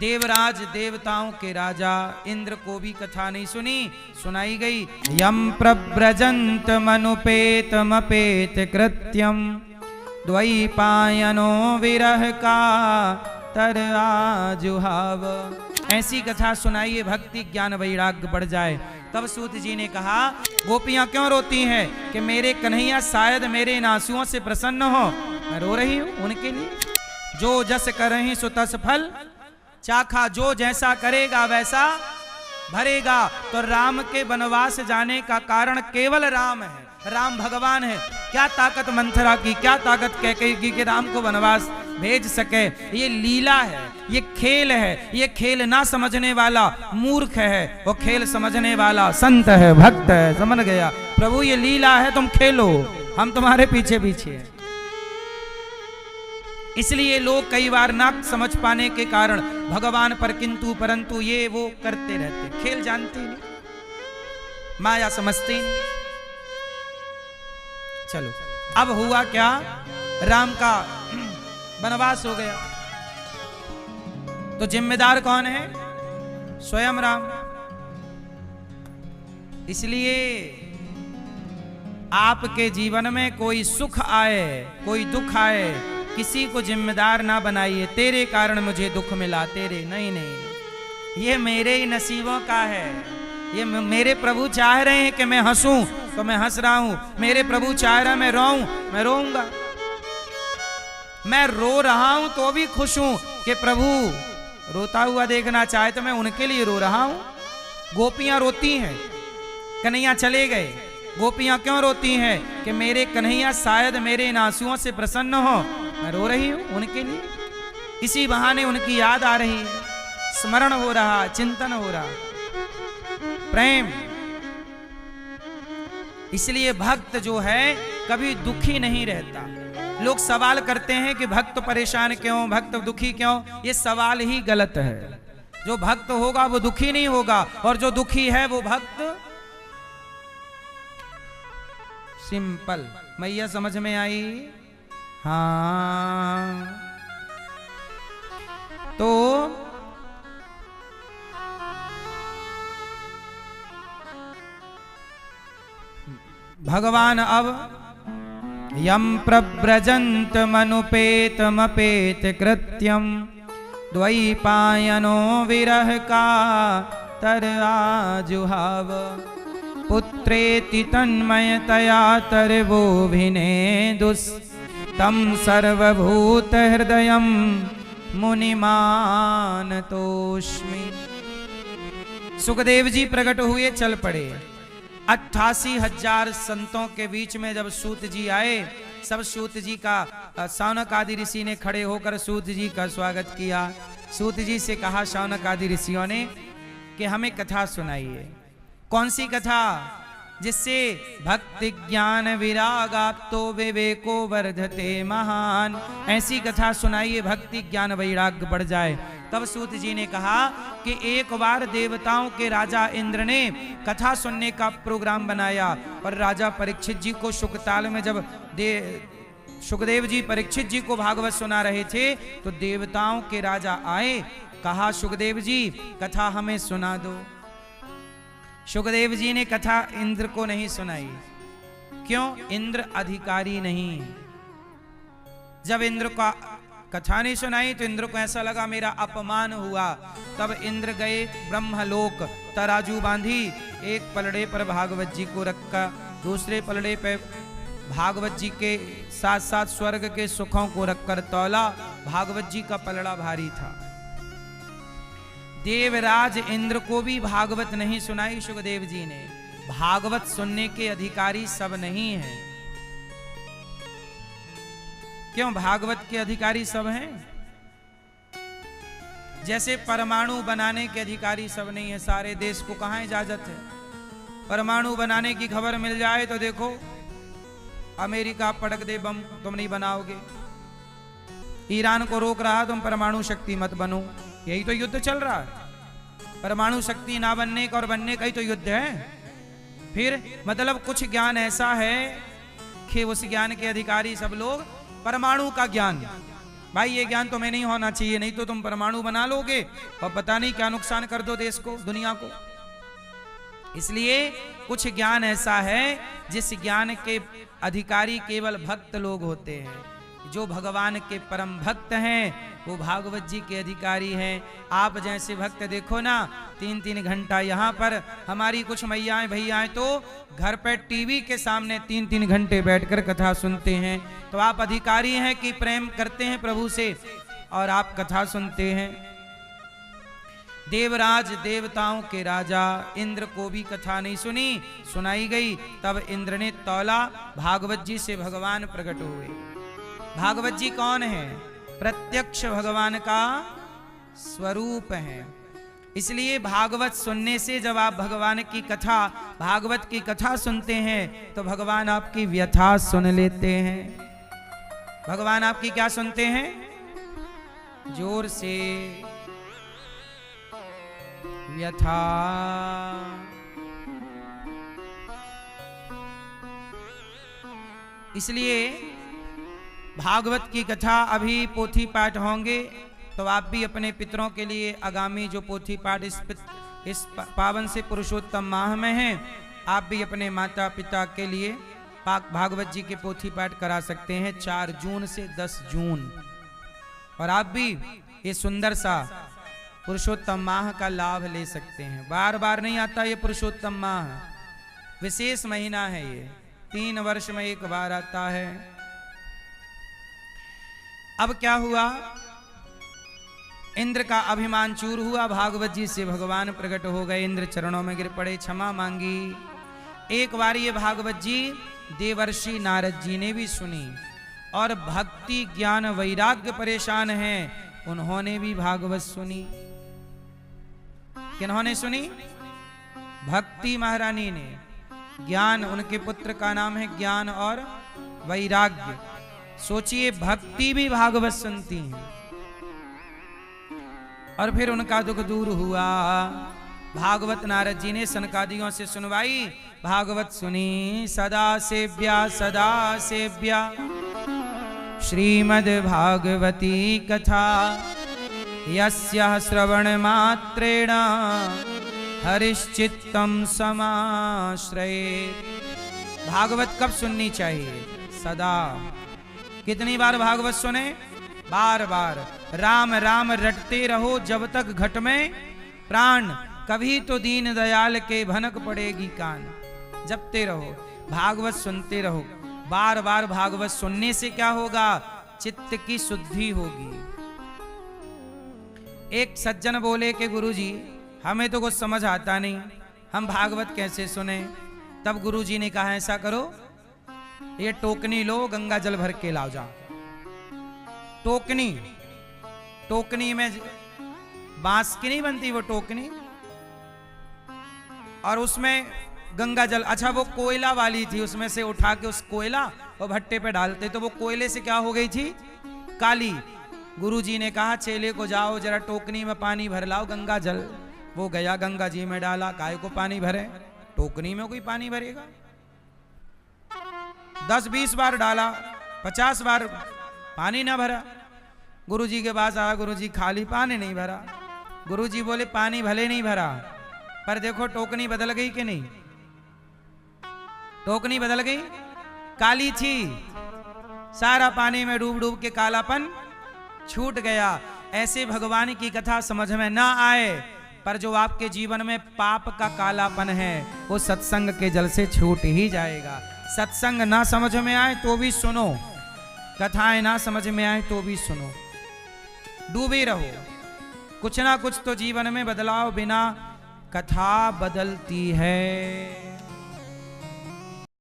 देवराज देवताओं के राजा इंद्र को भी कथा नहीं सुनी, सुनाई गई। यम प्रव्रजंत मनुपेतमपेत कृत्यम द्वैपायनो विरह का तर आजुहाव। ऐसी कथा सुनाइए, भक्ति ज्ञान वैराग्य बढ़ जाए। तब सूत जी ने कहा, गोपियां क्यों रोती हैं कि मेरे कन्हैया शायद मेरे इन आंसुओं से प्रसन्न हो। मैं रो रही हूं उनके लिए। जो जस करहि सो तस फल चाखा, जो जैसा करेगा वैसा भरेगा। तो राम के वनवास जाने का कारण केवल राम है, राम भगवान है। क्या ताकत मंथरा की, क्या ताकत कैकेयी की कि राम को वनवास भेज सके। ये लीला है, ये खेल है। ये खेल ना समझने वाला मूर्ख है, वो खेल समझने वाला संत है, भक्त है। समझ गया प्रभु, ये लीला है, तुम खेलो, हम तुम्हारे पीछे पीछे हैं। इसलिए लोग कई बार ना समझ पाने के कारण भगवान पर किंतु परंतु ये वो करते रहते, खेल जानते नहीं, माया समझते नहीं। चलो अब हुआ क्या, राम का वनवास हो गया तो जिम्मेदार कौन है? स्वयं राम। इसलिए आपके जीवन में कोई सुख आए कोई दुख आए, किसी को जिम्मेदार ना बनाइए। तेरे कारण मुझे दुख मिला, तेरे नहीं नहीं, ये मेरे ही नसीबों का है। ये मेरे प्रभु चाह रहे हैं कि मैं हंसूं तो मैं हंस रहा हूं, मेरे प्रभु चाह रहे हैं मैं रोऊं, मैं रोऊंगा। मैं रो रहा हूं तो भी खुश हूं कि प्रभु रोता हुआ देखना चाहे तो मैं उनके लिए रो रहा हूं। गोपियां रोती हैं, कन्हैया चले गए। गोपियां क्यों रोती हैं कि मेरे कन्हैया शायद मेरे इन आंसुओं से प्रसन्न हो। मैं रो रही हूं उनके लिए। इसी बहाने उनकी याद आ रही है, स्मरण हो रहा, चिंतन हो रहा, प्रेम। इसलिए भक्त जो है कभी दुखी नहीं रहता। लोग सवाल करते हैं कि भक्त परेशान क्यों, भक्त दुखी क्यों। ये सवाल ही गलत है। जो भक्त होगा वो दुखी नहीं होगा, और जो दुखी है वो भक्त। सिंपल। मैया समझ में आई? हाँ। तो भगवान अब यम प्रव्रजंत मनुपेतमपेत कृत्यम द्वैपायनो विरह का तर आजुहाव। पुत्रेति तन्मयतया तरवोभिने दुस्तम सर्वभूत हृदयम मुनिमान तोष्मि। सुखदेव जी प्रकट हुए, चल पड़े। 88,000 संतों के बीच में जब सूत जी आए, सब सूत जी का, शौनक आदि ऋषि ने खड़े होकर सूत जी का स्वागत किया। सूत जी से कहा शौनक आदि ऋषियों ने कि हमें कथा सुनाइए। कौन सी कथा? जिससे भक्ति ज्ञान विरागाप्तो विवेको वर्धते महान। ऐसी कथा सुनाइए, भक्ति ज्ञान वैराग्य बढ़ जाए। तब सूत जी ने कहा कि एक बार देवताओं के राजा इंद्र ने कथा सुनने का प्रोग्राम बनाया, और राजा परीक्षित जी को शुकताल में जब सुखदेव जी परीक्षित जी को भागवत सुना रहे थे तो देवताओं के राजा आए। कहा सुखदेव जी कथा हमें सुना दो। सुखदेव जी ने कथा इंद्र को नहीं सुनाई। क्यों? इंद्र अधिकारी नहीं। जब इंद्र का कथा नहीं सुनाई तो इंद्र को ऐसा लगा मेरा अपमान हुआ। तब इंद्र गए ब्रह्मलोक, तराजू बांधी, एक पलड़े पर भागवत जी को रखा, दूसरे पलड़े पे भागवत जी के साथ साथ स्वर्ग के सुखों को रखकर तौला। भागवत जी का पलड़ा भारी था। देवराज इंद्र को भी भागवत नहीं सुनाई सुखदेव जी ने। भागवत सुनने के अधिकारी सब नहीं हैं। क्यों? भागवत के अधिकारी सब हैं। जैसे परमाणु बनाने के अधिकारी सब नहीं है। सारे देश को कहां इजाजत है? परमाणु बनाने की खबर मिल जाए तो देखो, अमेरिका पटक दे बम, तुम नहीं बनाओगे। ईरान को रोक रहा तुम परमाणु शक्ति मत बनो। यही तो युद्ध चल रहा है। परमाणु शक्ति ना बनने का और बनने का ही तो युद्ध है। फिर मतलब कुछ ज्ञान ऐसा है कि उस ज्ञान के अधिकारी सब लोग, परमाणु का ज्ञान, भाई ये ज्ञान तुम्हें नहीं होना चाहिए, नहीं तो तुम परमाणु बना लोगे और पता नहीं क्या नुकसान कर दो देश को, दुनिया को। इसलिए कुछ ज्ञान ऐसा है जिस ज्ञान के अधिकारी केवल भक्त लोग होते हैं। जो भगवान के परम भक्त हैं वो भागवत जी के अधिकारी हैं। आप जैसे भक्त देखो ना, 3-3 घंटा यहाँ पर हमारी कुछ मैयाएं भैयाएं तो घर पर टीवी के सामने 3-3 घंटे बैठकर कथा सुनते हैं। तो आप अधिकारी हैं कि प्रेम करते हैं प्रभु से और आप कथा सुनते हैं। देवराज देवताओं के राजा इंद्र को भी कथा नहीं सुनाई गई। तब इंद्र ने तौला, भागवत जी से भगवान प्रकट हुए। भागवत जी कौन है? प्रत्यक्ष भगवान का स्वरूप है। इसलिए भागवत सुनने से, जब आप भगवान की कथा, भागवत की कथा सुनते हैं तो भगवान आपकी व्यथा सुन लेते हैं। भगवान आपकी क्या सुनते हैं? जोर से, व्यथा। इसलिए भागवत की कथा अभी पोथी पाठ होंगे तो आप भी अपने पितरों के लिए आगामी जो पोथी पाठ इस पावन से पुरुषोत्तम माह में हैं, आप भी अपने माता पिता के लिए भागवत जी के पोथी पाठ करा सकते हैं 4 जून से 10 जून। और आप भी ये सुंदर सा पुरुषोत्तम माह का लाभ ले सकते हैं। बार बार नहीं आता ये पुरुषोत्तम माह, विशेष महीना है ये, 3 वर्ष में एक बार आता है। अब क्या हुआ? इंद्र का अभिमान चूर हुआ, भागवत जी से भगवान प्रकट हो गए, इंद्र चरणों में गिर पड़े, क्षमा मांगी। एक बार ये भागवत जी देवर्षि नारद जी ने भी सुनी और भक्ति ज्ञान वैराग्य परेशान हैं, उन्होंने भी भागवत सुनी। किन्होंने सुनी? भक्ति महारानी ने। ज्ञान, उनके पुत्र का नाम है ज्ञान और वैराग्य। सोचिए, भक्ति भी भागवत सुनती हैं। और फिर उनका दुख दूर हुआ। भागवत नारद जी ने सनकादियों से सुनवाई, भागवत सुनी। सदा सेव्या सदा सेव्या श्रीमद् भागवती कथा, यस्याः श्रवण मात्रेण हरिश्चित्तम समाश्रयेत्। भागवत कब सुननी चाहिए? सदा। कितनी बार भागवत सुने? बार बार। राम राम रटते रहो जब तक घट में प्राण, कभी तो दीन दयाल के भनक पड़ेगी कान। जपते रहो, भागवत सुनते रहो। बार बार भागवत सुनने से क्या होगा? चित्त की शुद्धि होगी। एक सज्जन बोले कि गुरुजी हमें तो कुछ समझ आता नहीं, हम भागवत कैसे सुने? तब गुरुजी ने कहा ऐसा करो, ये टोकनी लो, गंगा जल भर के लाओ जाओ। टोकनी में बांस की नहीं बनती वो टोकनी, और उसमें गंगा जल, अच्छा वो कोयला वाली थी, उसमें से उठा के उस कोयला और भट्टे पे डालते तो वो कोयले से क्या हो गई थी? काली। गुरुजी ने कहा चेले को जाओ जरा टोकनी में पानी भर लाओ गंगा जल। वो गया गंगा जी में डाला, काय को पानी भरे? टोकनी में कोई पानी भरेगा? 10-20 बार डाला, 50 बार पानी ना भरा। गुरुजी के पास आया, गुरुजी खाली पानी नहीं भरा। गुरुजी बोले पानी भले नहीं भरा पर देखो टोकनी बदल गई कि नहीं? टोकनी बदल गई, काली थी, सारा पानी में डूब डूब के कालापन छूट गया। ऐसे भगवान की कथा समझ में ना आए पर जो आपके जीवन में पाप का कालापन है वो सत्संग के जल से छूट ही जाएगा। सत्संग ना समझ में आए तो भी सुनो, कथाएं ना समझ में आए तो भी सुनो, डूबे रहो। कुछ ना कुछ तो जीवन में बदलाव बिना कथा बदलती है।